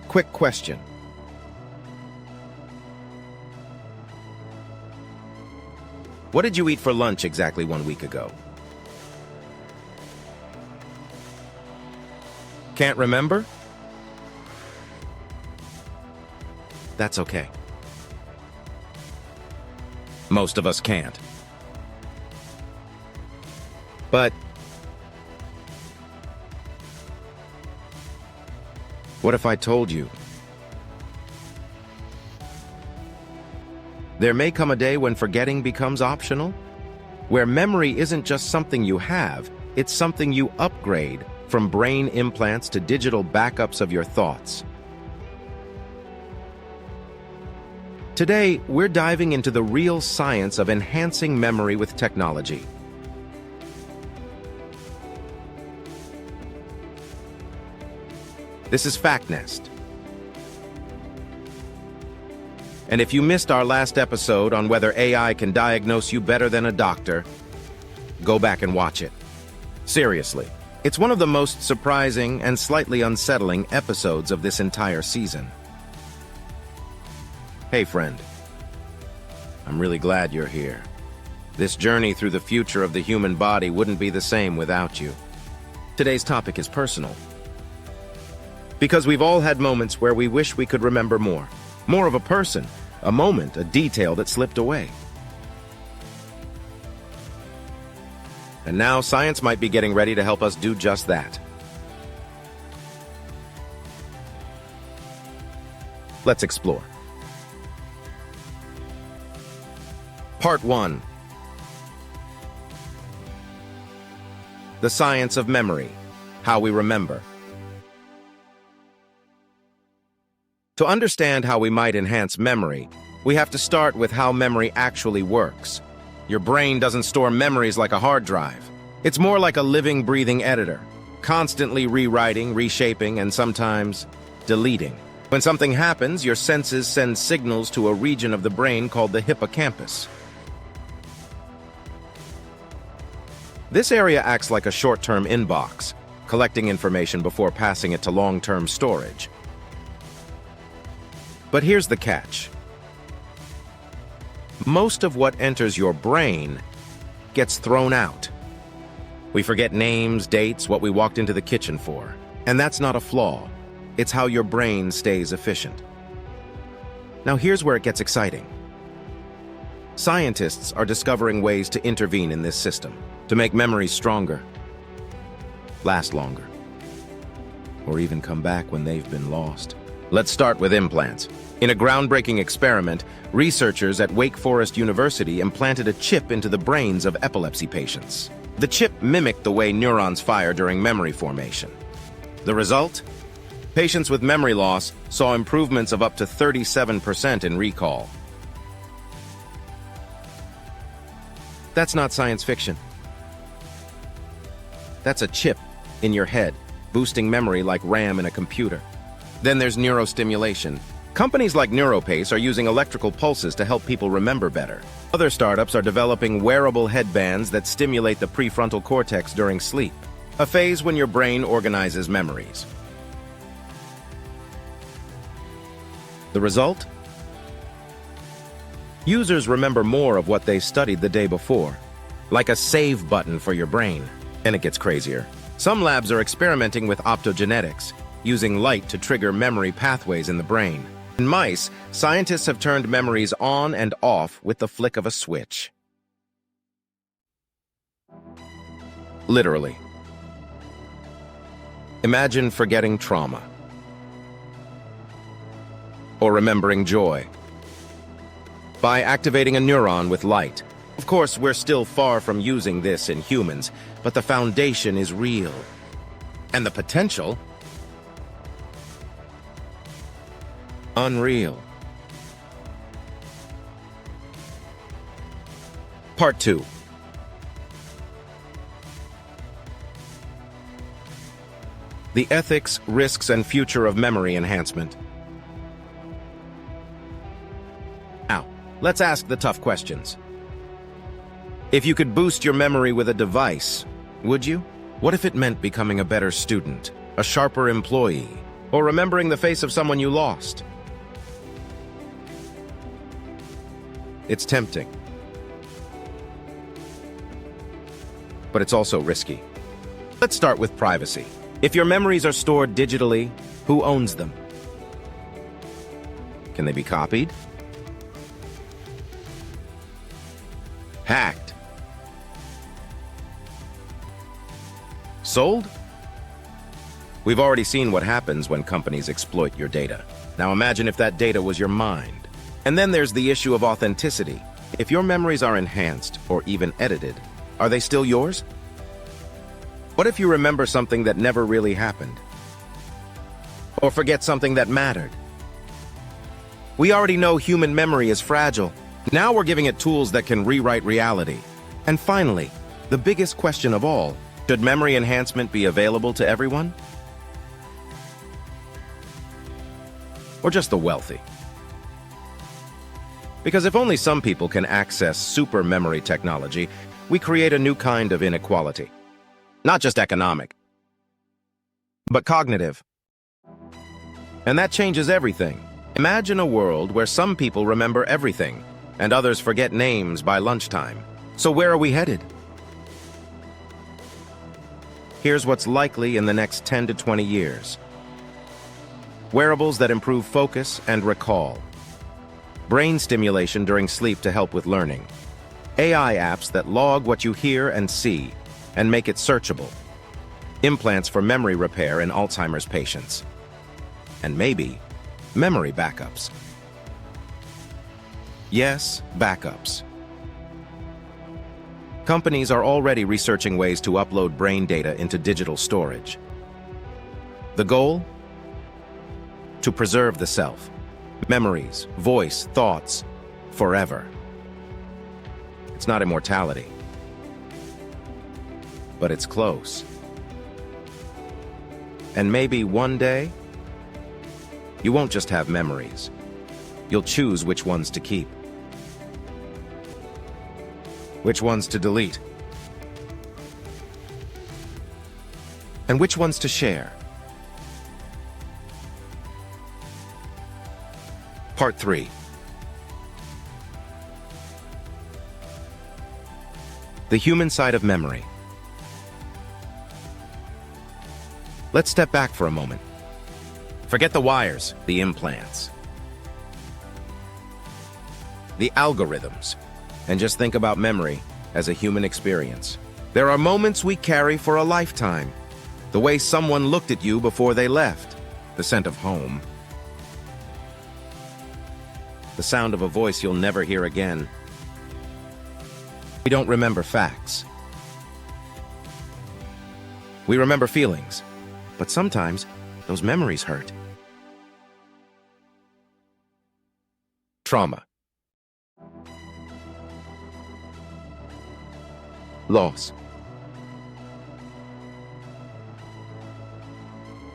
Quick question. What did you eat for lunch exactly 1 week ago? Can't remember? That's okay. Most of us can't. But what if I told you? There may come a day when forgetting becomes optional, where memory isn't just something you have, it's something you upgrade from brain implants to digital backups of your thoughts. Today, we're diving into the real science of enhancing memory with technology. This is FactNest. And if you missed our last episode on whether AI can diagnose you better than a doctor, go back and watch it. Seriously, it's one of the most surprising and slightly unsettling episodes of this entire season. Hey friend, I'm really glad you're here. This journey through the future of the human body wouldn't be the same without you. Today's topic is personal. Because we've all had moments where we wish we could remember more. More of a person, a moment, a detail that slipped away. And now science might be getting ready to help us do just that. Let's explore. Part 1. The science of memory, how we remember. To understand how we might enhance memory, we have to start with how memory actually works. Your brain doesn't store memories like a hard drive. It's more like a living, breathing editor, constantly rewriting, reshaping, and sometimes deleting. When something happens, your senses send signals to a region of the brain called the hippocampus. This area acts like a short-term inbox, collecting information before passing it to long-term storage. But here's the catch. Most of what enters your brain gets thrown out. We forget names, dates, what we walked into the kitchen for. And that's not a flaw. It's how your brain stays efficient. Now here's where it gets exciting. Scientists are discovering ways to intervene in this system, to make memories stronger, last longer, or even come back when they've been lost. Let's start with implants. In a groundbreaking experiment, researchers at Wake Forest University implanted a chip into the brains of epilepsy patients. The chip mimicked the way neurons fire during memory formation. The result? Patients with memory loss saw improvements of up to 37% in recall. That's not science fiction. That's a chip in your head, boosting memory like RAM in a computer. Then there's neurostimulation. Companies like NeuroPace are using electrical pulses to help people remember better. Other startups are developing wearable headbands that stimulate the prefrontal cortex during sleep, a phase when your brain organizes memories. The result? Users remember more of what they studied the day before, like a save button for your brain. And it gets crazier. Some labs are experimenting with optogenetics, using light to trigger memory pathways in the brain. In mice, scientists have turned memories on and off with the flick of a switch. Literally. Imagine forgetting trauma, or remembering joy, by activating a neuron with light. Of course, we're still far from using this in humans, but the foundation is real. And the potential? Unreal. Part 2. The ethics, risks, and future of memory enhancement. Now, let's ask the tough questions. If you could boost your memory with a device, would you? What if it meant becoming a better student, a sharper employee, or remembering the face of someone you lost. It's tempting. But it's also risky. Let's start with privacy. If your memories are stored digitally, who owns them? Can they be copied? Hacked? Sold? We've already seen what happens when companies exploit your data. Now imagine if that data was your mind. And then there's the issue of authenticity. If your memories are enhanced or even edited, are they still yours? What if you remember something that never really happened? Or forget something that mattered? We already know human memory is fragile. Now we're giving it tools that can rewrite reality. And finally, the biggest question of all, should memory enhancement be available to everyone? Or just the wealthy? Because if only some people can access super memory technology, we create a new kind of inequality. Not just economic, but cognitive. And that changes everything. Imagine a world where some people remember everything, and others forget names by lunchtime. So where are we headed? Here's what's likely in the next 10 to 20 years. Wearables that improve focus and recall. Brain stimulation during sleep to help with learning. AI apps that log what you hear and see and make it searchable. Implants for memory repair in Alzheimer's patients. And maybe memory backups. Yes, backups. Companies are already researching ways to upload brain data into digital storage. The goal? To preserve the self. Memories, voice, thoughts, forever. It's not immortality, but it's close. And maybe one day, you won't just have memories. You'll choose which ones to keep. Which ones to delete. And which ones to share. Part 3. The human side of memory. Let's step back for a moment. Forget the wires, the implants, the algorithms, and just think about memory as a human experience. There are moments we carry for a lifetime. The way someone looked at you before they left, the scent of home, the sound of a voice you'll never hear again. We don't remember facts. We remember feelings, but sometimes those memories hurt. Trauma. Loss.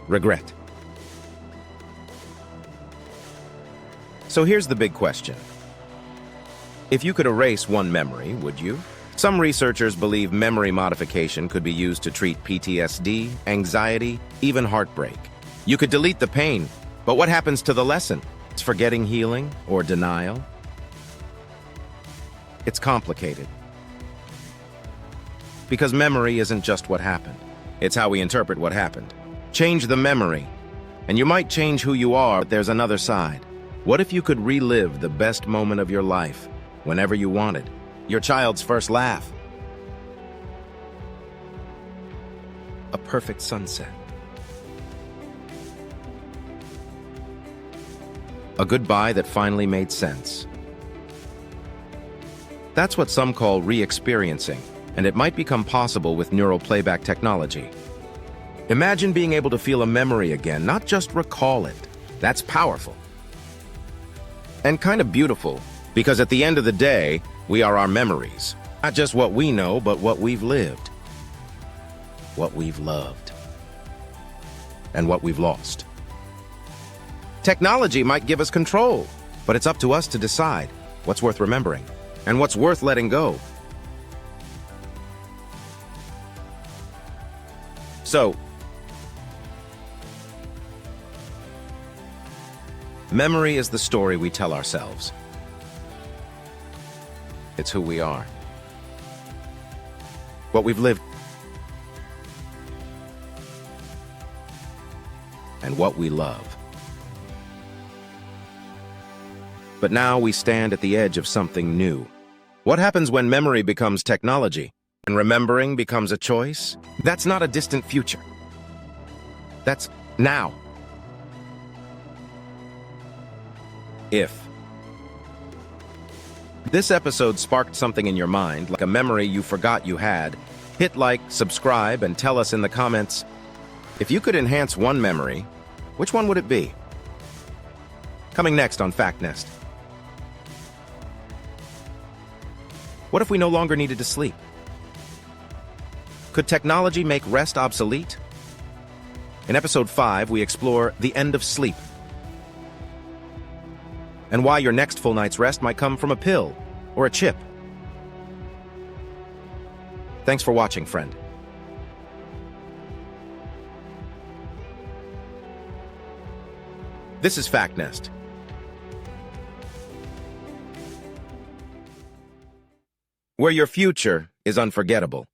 Regret. So here's the big question. If you could erase one memory, would you? Some researchers believe memory modification could be used to treat PTSD, anxiety, even heartbreak. You could delete the pain, but what happens to the lesson? It's forgetting healing or denial. It's complicated. Because memory isn't just what happened. It's how we interpret what happened. Change the memory, and you might change who you are, but there's another side. What if you could relive the best moment of your life, whenever you wanted? Your child's first laugh. A perfect sunset. A goodbye that finally made sense. That's what some call re-experiencing, and it might become possible with neural playback technology. Imagine being able to feel a memory again, not just recall it. That's powerful. And kind of beautiful, because at the end of the day, we are our memories. Not just what we know, but what we've lived. What we've loved. And what we've lost. Technology might give us control, but it's up to us to decide what's worth remembering and what's worth letting go. So, Memory is the story we tell ourselves. It's who we are. What we've lived. And what we love. But now we stand at the edge of something new. What happens when memory becomes technology and remembering becomes a choice? That's not a distant future. That's now. If this episode sparked something in your mind, like a memory you forgot you had, hit like, subscribe, and tell us in the comments, if you could enhance one memory, which one would it be? Coming next on FactNest. What if we no longer needed to sleep? Could technology make rest obsolete? In episode 5, we explore the end of sleep and why your next full night's rest might come from a pill or a chip. Thanks for watching, friend. This is FactNest, where your future is unforgettable.